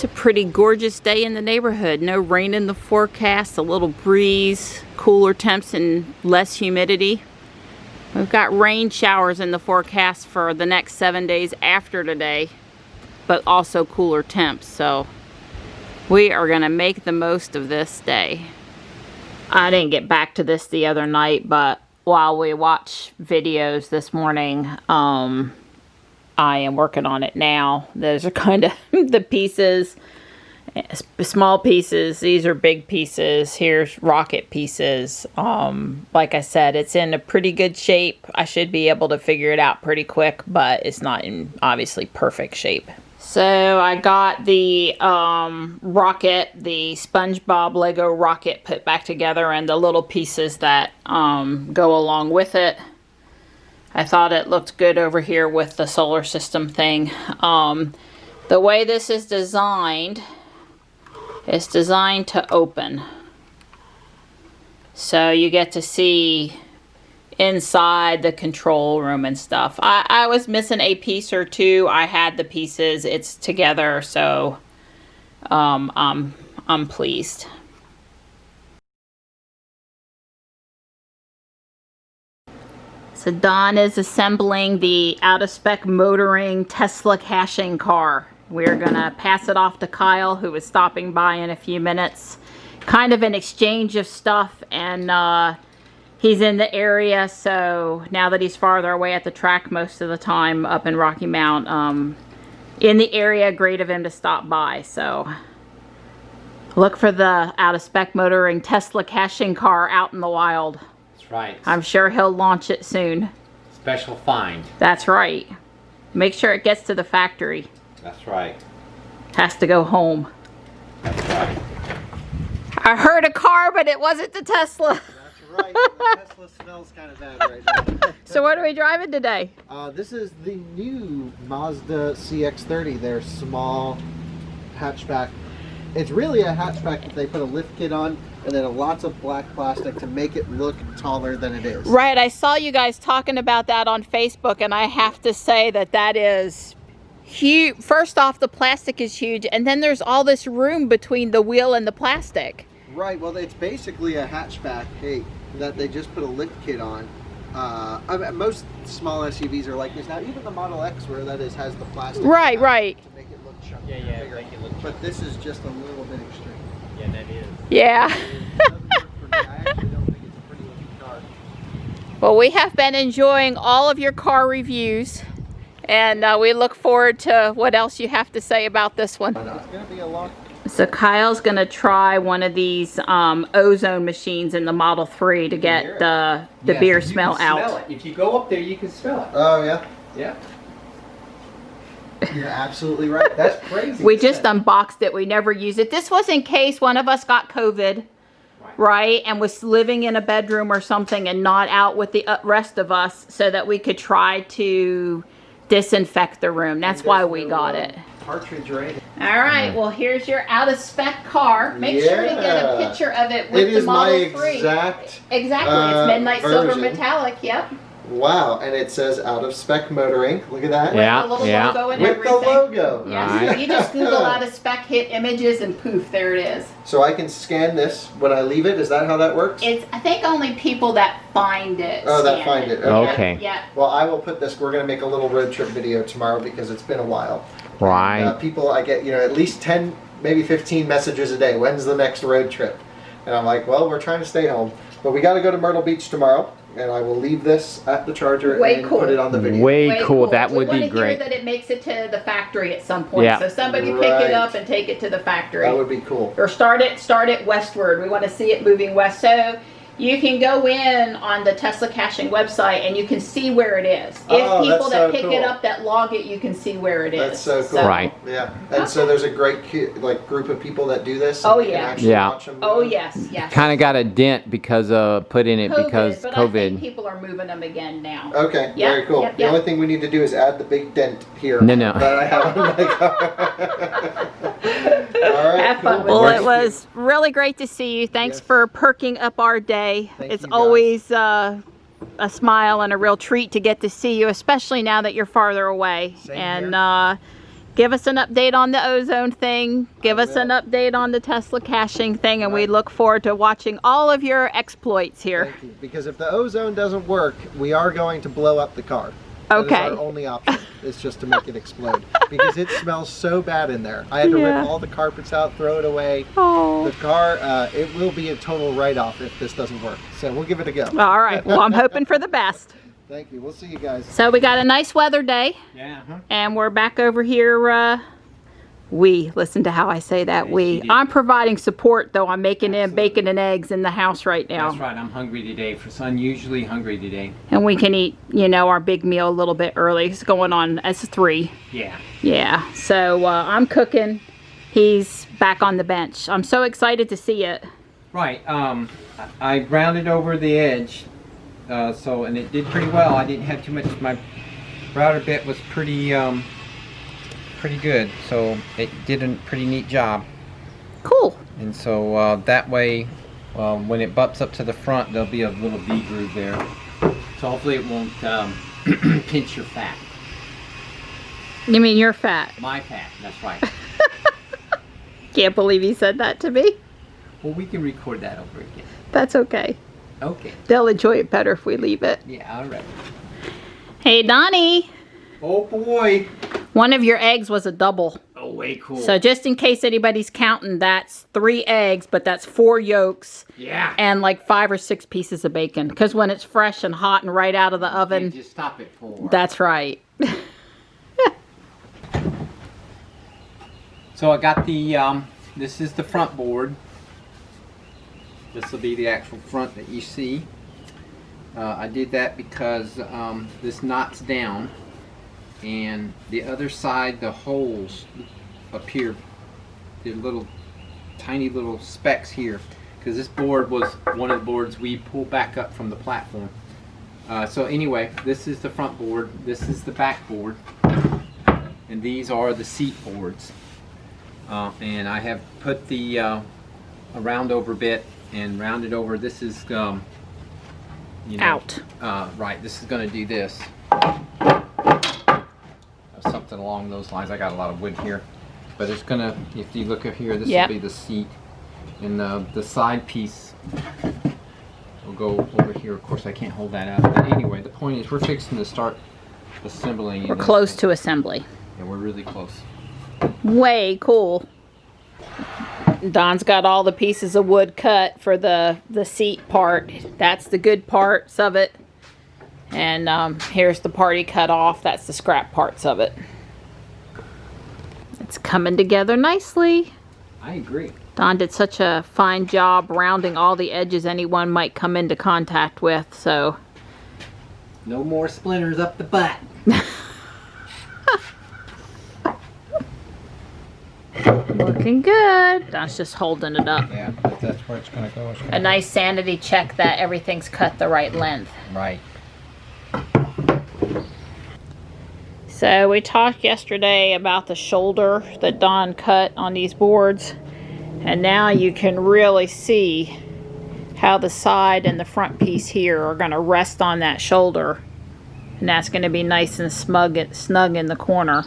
It's a pretty gorgeous day in the neighborhood. No rain in the forecast, a little breeze, cooler temps and less humidity. We've got rain showers in the forecast for the next 7 days after today, but also cooler temps. So we are gonna make the most of this day. I didn't get back to this the other night, but while we watch videos this morning, I am working on it now. Those are kind of the pieces, small pieces. These are big pieces. Here's rocket pieces. Like I said, it's in a pretty good shape. I should be able to figure it out pretty quick, but it's not in obviously perfect shape. So I got the rocket, the SpongeBob Lego rocket put back together, and the little pieces that go along with it. I thought it looked good over here with the solar system thing. The way this is designed, it's designed to open. So you get to see inside the control room and stuff. I was missing a piece or two. I had the pieces. It's together, so I'm pleased. So Don is assembling the out-of-spec motoring Tesla caching car. We're gonna pass it off to Kyle, who is stopping by in a few minutes. Kind of an exchange of stuff, and he's in the area, so now that he's farther away at the track most of the time up in Rocky Mount, in the area, great of him to stop by. So look for the out-of-spec motoring Tesla caching car out in the wild. Right. I'm sure he'll launch it soon. Special find. That's right. Make sure it gets to the factory. That's right. Has to go home. That's right. I heard a car, but it wasn't the Tesla. That's right. The Tesla smells kind of bad right now. So what are we driving today? This is the new Mazda CX-30. Their small hatchback. It's really a hatchback that they put a lift kit on, and then lots of black plastic to make it look taller than it is. Right, I saw you guys talking about that on Facebook, and I have to say that that is huge. First off, the plastic is huge, and then there's all this room between the wheel and the plastic. Right, well, it's basically a hatchback, that they just put a lift kit on. I mean, most small SUVs are like this. Now, even the Model X, where that is, has the plastic. Right, right. To make it look chunky, bigger. Make it look chunky. But this is just a little bit extreme. Yeah, that is. Yeah. It doesn't work for me. I actually don't think it's a pretty looking car. Well, we have been enjoying all of your car reviews, and we look forward to what else you have to say about this one. It's going to be a lot. So Kyle's going to try one of these ozone machines in the Model 3 to get the beer smell out. Smell it. If you go up there, you can smell it. Oh, yeah? Yeah. You're absolutely right. That's crazy. We just unboxed it. We never use it. This was in case one of us got COVID, right? And was living in a bedroom or something and not out with the rest of us, so that we could try to disinfect the room. That's why we got it. Cartridge, right? All right. Well, here's your out-of-spec car. Make sure to get a picture of it with the Model 3. It is my exact Exactly. It's Midnight Silver version. Metallic. Yep. Wow, and it says out of spec motoring. Look at that. Yeah. With the little logo and With everything. the logo. Yes. Right. You just Google out of spec, hit images, and poof, there it is. So I can scan this when I leave it. Is that how that works? It's, I think, only people that find it. Oh, that scan find it. Okay. Yeah. Well, I will put this. We're going to make a little road trip video tomorrow because it's been a while. Right. And, people, I get at least 10, maybe 15 messages a day. When's the next road trip? And I'm like, well, we're trying to stay home, but we got to go to Myrtle Beach tomorrow. And I will leave this at the charger and put it on the video. Way cool. That would be We want to great. hear that it makes it to the factory at some point. Yeah. So somebody pick it up and take it to the factory. That would be cool. Or start it westward. We want to see it moving west. So you can go in on the Tesla caching website and you can see where it is. Oh, If people that's that so pick cool. it up that log it, you can see where it is. That's so cool. Right. Yeah. And so there's a great group of people that do this. Oh, and you can yeah. actually Yeah. watch them Oh move. yes, yes. Kind of got a dent because of but I think COVID. People are moving them again now. Okay, Yep, very cool. yep, The yep. only thing we need to do is add the big dent here. No. That I have on my car. All right. Have fun cool. with it. Well, it was really great to see you. Thanks Yes. for perking up our day. Thank It's you, guys. always a smile and a real treat to get to see you, especially now that you're farther away. Same and here. Give us an update on the ozone thing. Give us an update on the Tesla caching thing, and we look forward to watching all of your exploits here. Thank you. Because if the ozone doesn't work, we are going to blow up the car. Okay. That is our only option. Is just to make it explode because it smells so bad in there. I had to rip all the carpets out, throw it away. Oh. The car, it will be a total write-off if this doesn't work. So we'll give it a go. All right. Well, I'm hoping for the best. Thank you. We'll see you guys. So we got a nice weather day. Yeah. And we're back over here. Listen to how I say that. I'm providing support, though. I'm making bacon and eggs in the house right now. That's right. I'm hungry today. For unusually hungry today. And we can eat, our big meal a little bit early. It's going on as 3. Yeah. Yeah. So I'm cooking. He's back on the bench. I'm so excited to see it. Right. I rounded over the edge, and it did pretty well. I didn't have too much. My router bit was pretty good, so it did a pretty neat job. Cool. And so that way, when it bumps up to the front, there'll be a little V groove there. So hopefully it won't pinch your fat. You mean your fat? My fat, that's right. Can't believe he said that to me. Well, we can record that over again. That's okay. Okay. They'll enjoy it better if we leave it. Yeah, all right. Hey, Donnie. Oh boy. One of your eggs was a double. Oh, way cool. So just in case anybody's counting, that's 3 eggs, but that's 4 yolks. Yeah. And like 5 or 6 pieces of bacon. Because when it's fresh and hot and right out of the oven. Just stop it for. That's right. So I got the, this is the front board. This will be the actual front that you see. I did that because this knots down, and the other side, the holes appear, the little tiny little specks here, because this board was one of the boards we pulled back up from the platform. So anyway, this is the front board, this is the back board, and these are the seat boards. And I have put the a round over bit and rounded over. This is out. Right, this is going to do this. Something along those lines. I got a lot of wood here, but it's going to, if you look up here, this will be the seat, and the side piece will go over here. Of course, I can't hold that out. But anyway, the point is we're fixing to start assembling. We're close to assembly. Yeah, we're really close. Way cool. Don's got all the pieces of wood cut for the seat part. That's the good parts of it. And here's the part he cut off. That's the scrap parts of it. It's coming together nicely. I agree. Don did such a fine job rounding all the edges anyone might come into contact with, so. No more splinters up the butt. Looking good. Don's just holding it up. Yeah, that's where it's going to go. A nice sanity check that everything's cut the right length. Right. So we talked yesterday about the shoulder that Don cut on these boards, and now you can really see how the side and the front piece here are going to rest on that shoulder, and that's going to be nice and snug in the corner.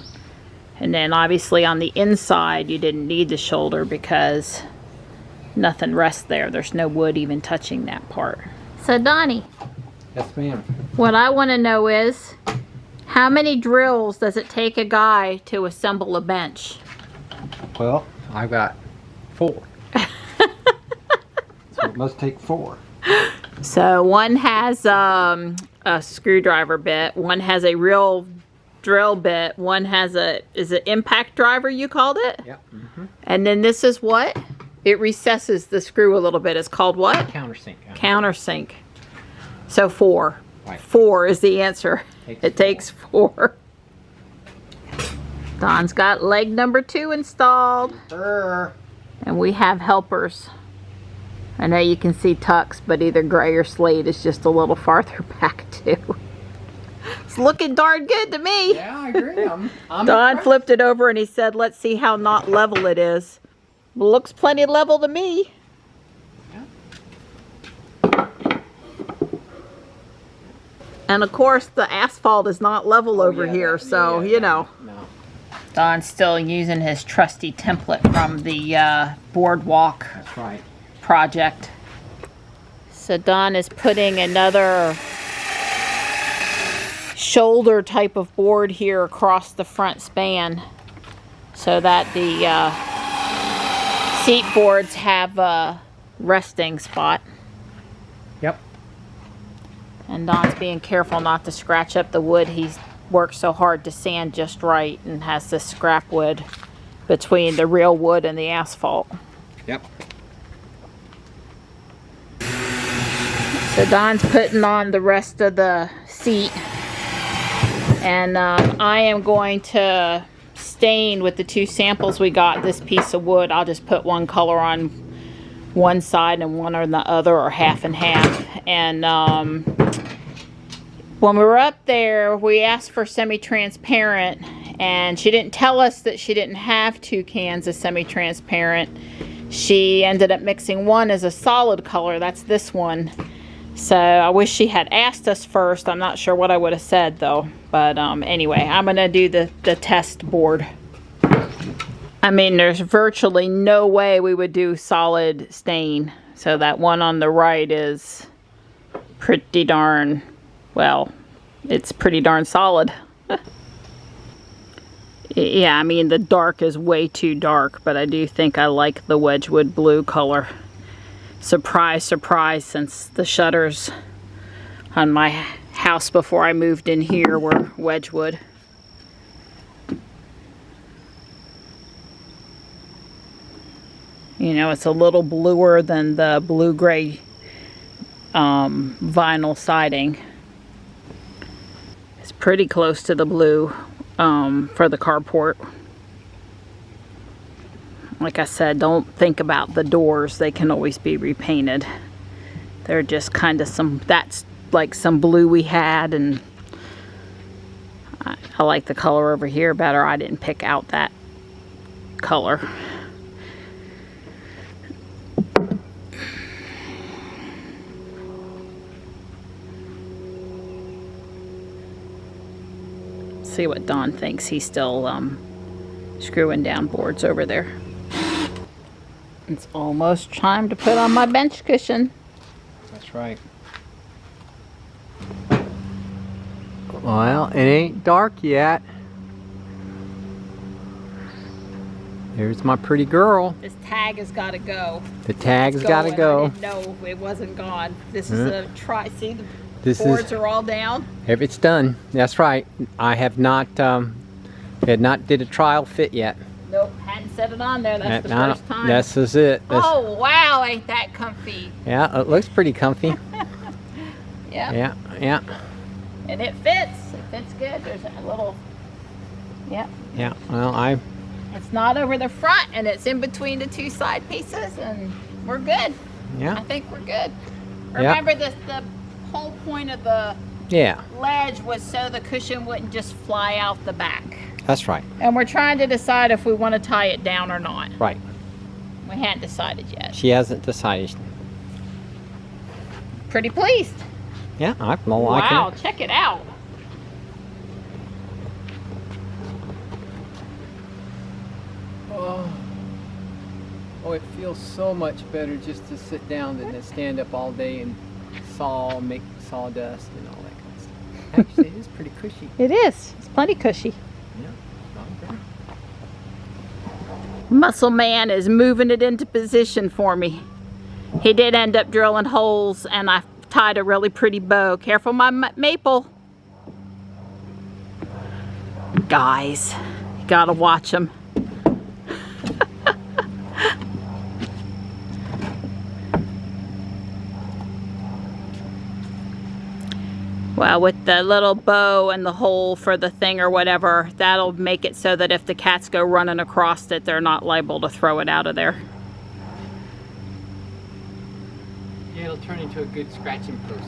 And then obviously on the inside you didn't need the shoulder because nothing rests there. There's no wood even touching that part. So Donnie, Yes, ma'am. what I want to know is, how many drills does it take a guy to assemble a bench? Well, I've got 4. So it must take 4. So one has a screwdriver bit, one has a real drill bit, one has is it impact driver you called it? Yep. Mm-hmm. And then this is what? It recesses the screw a little bit. It's called what? Countersink. Countersink. So 4. Right. 4 is the answer. It takes 4. Don's got leg number 2 installed. And we have helpers. I know you can see tucks, but either gray or slate is just a little farther back too. It's looking darn good to me. Yeah, I agree. I'm Don impressed. flipped it over and he said, let's see how not level it is. Looks plenty level to me. And of course the asphalt is not level over here, so you know. No. Don's still using his trusty template from the boardwalk That's right. project. So Don is putting another shoulder type of board here across the front span so that the seat boards have a resting spot. Yep. And Don's being careful not to scratch up the wood. He's worked so hard to sand just right and has this scrap wood between the real wood and the asphalt. Yep. So Don's putting on the rest of the seat, and I am going to stain with the two samples we got this piece of wood. I'll just put one color on one side and one on the other, or half and half. And when we were up there, we asked for semi-transparent, and she didn't tell us that she didn't have 2 cans of semi-transparent. She ended up mixing one as a solid color. That's this one. So I wish she had asked us first. I'm not sure what I would have said though. But anyway, I'm going to do the test board. I mean, there's virtually no way we would do solid stain. So that one on the right is pretty darn, well, it's pretty darn solid. Yeah, I mean, the dark is way too dark, but I do think I like the Wedgwood blue color. Surprise, surprise, since the shutters on my house before I moved in here were Wedgwood. You know, it's a little bluer than the blue-gray vinyl siding. It's pretty close to the blue for the carport. Like I said, don't think about the doors. They can always be repainted. They're just kind of that's like some blue we had, and I like the color over here better. I didn't pick out that color. See what Don thinks. He's still screwing down boards over there. It's almost time to put on my bench cushion. That's right. Well, it ain't dark yet. There's my pretty girl. This tag has got to go. The tag's got to go. I didn't know it wasn't gone. This is a try. See, the This boards are all down. If it's done, that's right. I have not did a trial fit yet. Nope, hadn't set it on there. That's the first time. This is it. Oh wow, ain't that comfy? Yeah, it looks pretty comfy. Yeah. Yeah, yeah. And it fits. It fits good. There's a little. Yeah. Yeah. Well, It's not over the front, and it's in between the two side pieces, and we're good. Yeah. I think we're good. Remember, the whole point of the ledge was so the cushion wouldn't just fly out the back. That's right. And we're trying to decide if we want to tie it down or not. Right. We hadn't decided yet. She hasn't decided. Pretty pleased. Yeah, I'm liking it. Wow, check it out. Oh, it feels so much better just to sit down than to stand up all day and make sawdust and all that kind of stuff. Actually, it is pretty cushy. It is. It's plenty cushy. Yeah, not bad. Muscle Man is moving it into position for me. He did end up drilling holes, and I tied a really pretty bow. Careful my maple. Guys, you gotta watch them. Well, with the little bow and the hole for the thing or whatever, that'll make it so that if the cats go running across it, they're not liable to throw it out of there. Yeah, it'll turn into a good scratching post.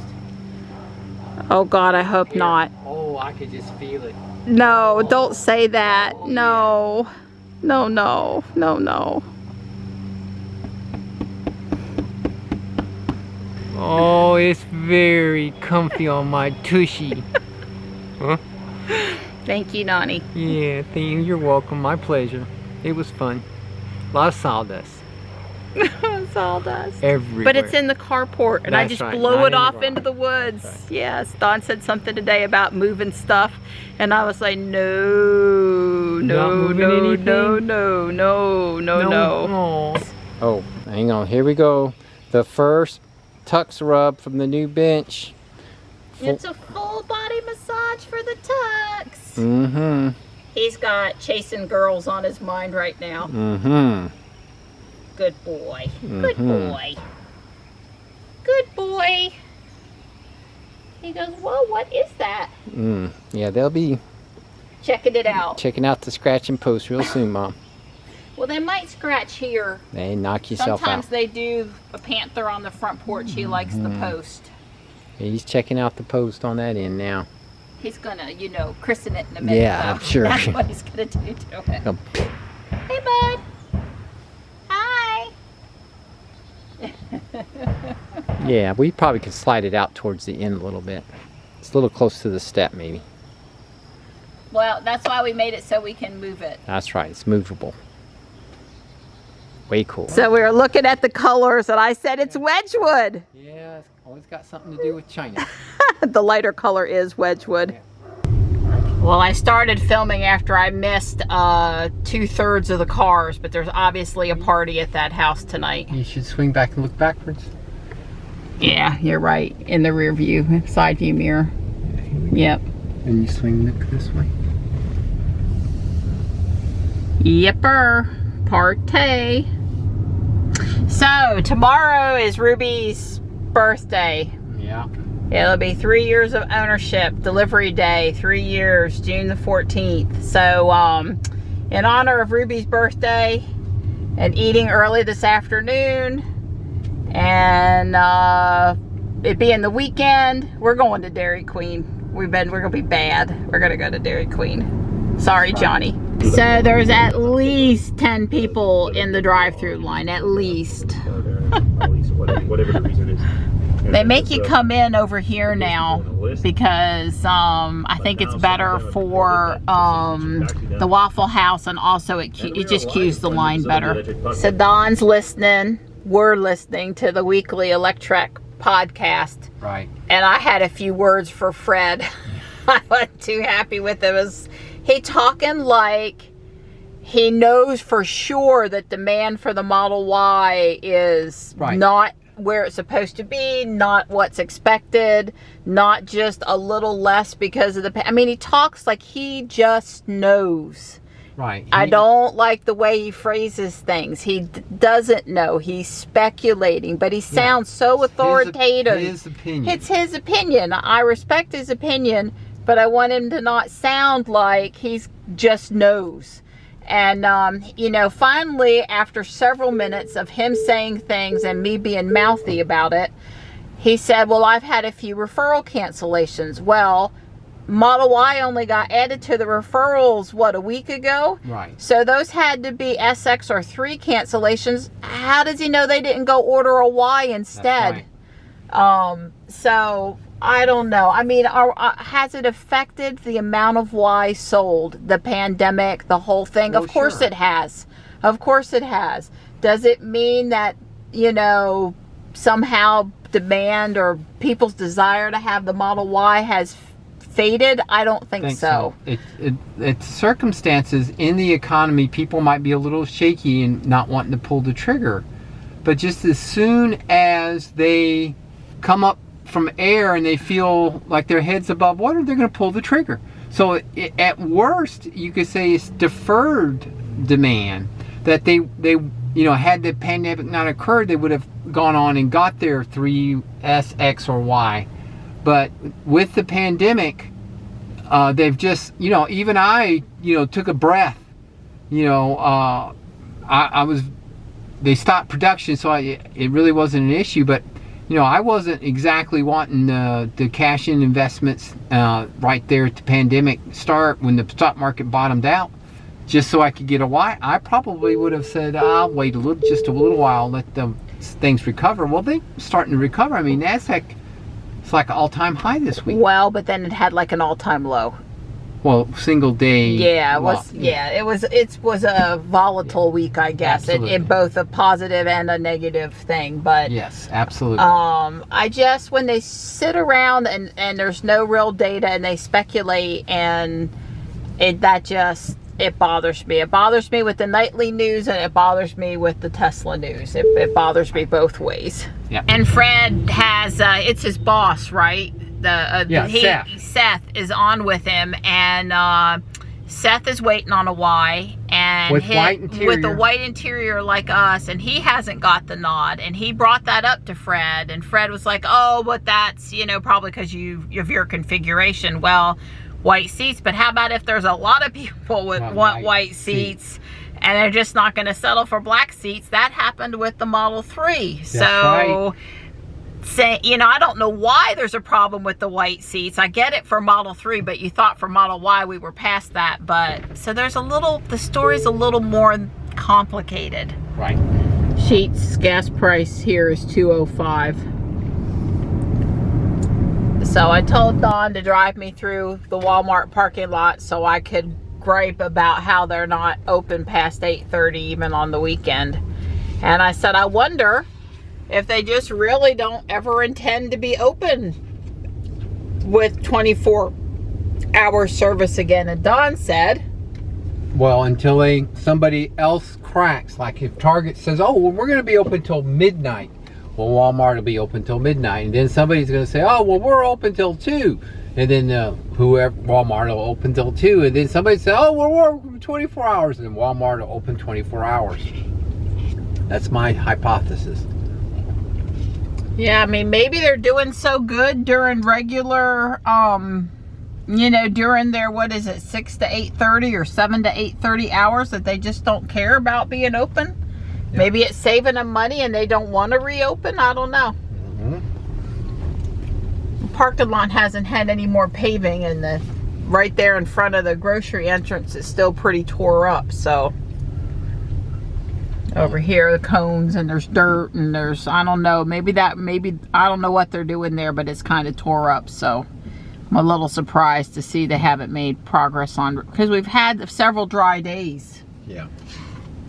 Oh God, I hope not. Oh, I could just feel it. No, don't say that. No. No, no, no, no. Oh, it's very comfy on my tushy. Huh? Thank you, Nani. Yeah, you're welcome. My pleasure. It was fun. A lot of sawdust. Sawdust. Everywhere. But it's in the carport, and I That's just right, blow not it in the off garage. into the woods. That's right. Yes, Don said something today about moving stuff, and I was like, no, Not moving anything? no. Oh, hang on. Here we go. The first tux rub from the new bench. It's a full body massage for the tux. Mm-hmm. He's got chasing girls on his mind right now. Mm-hmm. Good boy. Good Mhm. boy. Good boy. He goes, whoa, what is that? Yeah, they'll be Checking it out. checking out the scratch and post real soon, Mom. Well, they might scratch here. They knock yourself Sometimes out. they do. A panther on the front porch, he likes the post. He's checking out the post on that end now. He's gonna, you know, christen it in a minute. Yeah, though. I'm sure. That's what he's gonna do to it. Oh, Hey, bud. Hi. yeah, we probably could slide it out towards the end a little bit. It's a little close to the step, maybe. Well, that's why we made it so we can move it. That's right. It's movable. Way cool. So we were looking at the colors, and I said it's Wedgwood. Yeah, it's always got something to do with China. The lighter color is Wedgwood. Well, I started filming after I missed 2/3 of the cars, but there's obviously a party at that house tonight. You should swing back and look backwards. Yeah, you're right. In the rear view, side view mirror. Yep. And you swing this way. Yepper. Partay. So, tomorrow is Ruby's birthday. Yeah. It'll be 3 years of ownership, delivery day, 3 years, June the 14th. So, in honor of Ruby's birthday and eating early this afternoon and it being the weekend, we're going to Dairy Queen. We're gonna be bad. We're gonna go to Dairy Queen. Sorry, Johnny. So there's at least 10 people in the drive-through line, at least. Whatever the reason is. They make you come in over here now because I think it's better for the Waffle House, and also it just cues the line better. So Don's listening. We're listening to the weekly Electrek podcast. Right. And I had a few words for Fred. I wasn't too happy with him. He talking like he knows for sure that demand for the Model Y is not where it's supposed to be, not what's expected, not just a little less because of the... I mean, he talks like he just knows. Right. I don't like the way he phrases things. He doesn't know. He's speculating, but he sounds so authoritative. His opinion. It's his opinion. I respect his opinion, but I want him to not sound like he's just knows. And, you know, finally, after several minutes of him saying things and me being mouthy about it, he said, well, I've had a few referral cancellations. Well, Model Y only got added to the referrals, what, a week ago? Right. So those had to be SX or 3 cancellations. How does he know they didn't go order a Y instead? That's So I don't know. I mean, has it affected the amount of Y sold? The pandemic, the whole thing? Well, of course sure. it has. Of course it has. Does it mean that, you know, somehow demand or people's desire to have the Model Y has faded? I don't think so. It's circumstances in the economy. People might be a little shaky and not wanting to pull the trigger, but just as soon as they come up from air and they feel like their head's above water, they're going to pull the trigger. So at worst, you could say it's deferred demand. That they you know, had the pandemic not occurred, they would have gone on and got their 3S, X, or Y. But with the pandemic, they've just, you know, even I, you know, took a breath. You know, they stopped production, so it really wasn't an issue. But, you know, I wasn't exactly wanting the cash in investments right there at the pandemic start when the stock market bottomed out, just so I could get a Y. I probably would have said, I'll wait just a little while, let the things recover. Well, they're starting to recover. I mean, NASDAQ, it's like an all-time high this week. Well, but then it had like an all-time low. well, single day. Yeah, it was. Yeah, it was a volatile week, I guess, in both a positive and a negative thing. But yes, absolutely. I just, when they sit around and there's no real data and they speculate, and it bothers me. It bothers me with the nightly news, and it bothers me with the Tesla news. It bothers me both ways. Yeah. And Fred has it's his boss, right? Seth is on with him, and Seth is waiting on a Y, and with a white interior like us, and he hasn't got the nod, and he brought that up to Fred, and Fred was like, oh, but that's, probably because of your configuration. Well, white seats, but how about if there's a lot of people want white seats and they're just not going to settle for black seats? That happened with the Model 3. That's so right. I don't know why there's a problem with the white seats. I get it for Model 3, but you thought for Model Y we were past that. But so the story's a little more complicated. Right. Sheets gas price here is $2.05. So I told Dawn to drive me through the Walmart parking lot so I could gripe about how they're not open past 8:30 even on the weekend. And I said, I wonder if they just really don't ever intend to be open with 24-hour service again. And Dawn said, well, until somebody else cracks, like if Target says, oh, well, we're going to be open till midnight. Well, Walmart will be open till midnight, and then somebody's going to say, oh, well, we're open till 2. And then Walmart will open till 2. And then somebody says, oh, well, we're open 24 hours. And then Walmart will open 24 hours. That's my hypothesis. Yeah, I mean, maybe they're doing so good during regular, during their, 6 to 8:30 or 7 to 8:30 hours that they just don't care about being open. Yeah. Maybe it's saving them money and they don't want to reopen. I don't know. The parking lot hasn't had any more paving, and right there in front of the grocery entrance is still pretty tore up. So over here, the cones, and there's dirt, and there's, I don't know, maybe I don't know what they're doing there, but it's kind of tore up. So I'm a little surprised to see they haven't made progress on, because we've had several dry days. Yeah.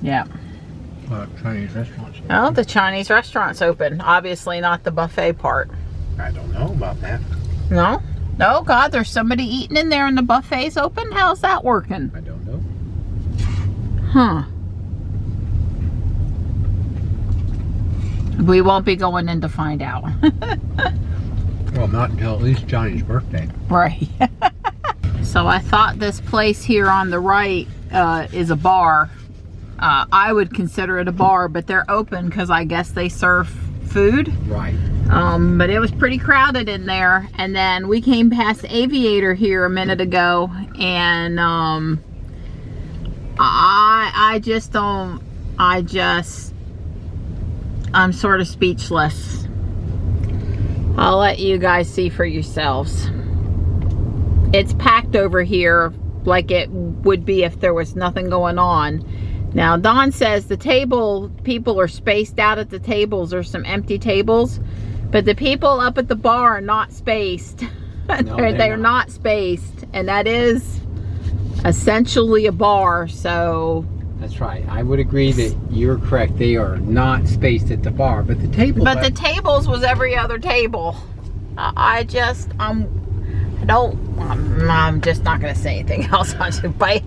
Yeah. Chinese restaurants. Oh, the Chinese restaurant's open. Obviously not the buffet part. I don't know about that. No? Oh, God, there's somebody eating in there and the buffet's open? How's that working? I don't know. Huh. We won't be going in to find out. Well, not until at least Johnny's birthday. Right. So I thought this place here on the right is a bar. I would consider it a bar, but they're open because I guess they serve food. Right. But it was pretty crowded in there. And then we came past Aviator here a minute ago, and I'm sort of speechless. I'll let you guys see for yourselves. It's packed over here like it would be if there was nothing going on. Now, Dawn says people are spaced out at the tables. There's some empty tables, but the people up at the bar are not spaced. No, they're not spaced, and that is essentially a bar. So that's right. I would agree that you're correct. They are not spaced at the bar, but the tables. But the tables was every other table. I'm just not going to say anything else on Dubai.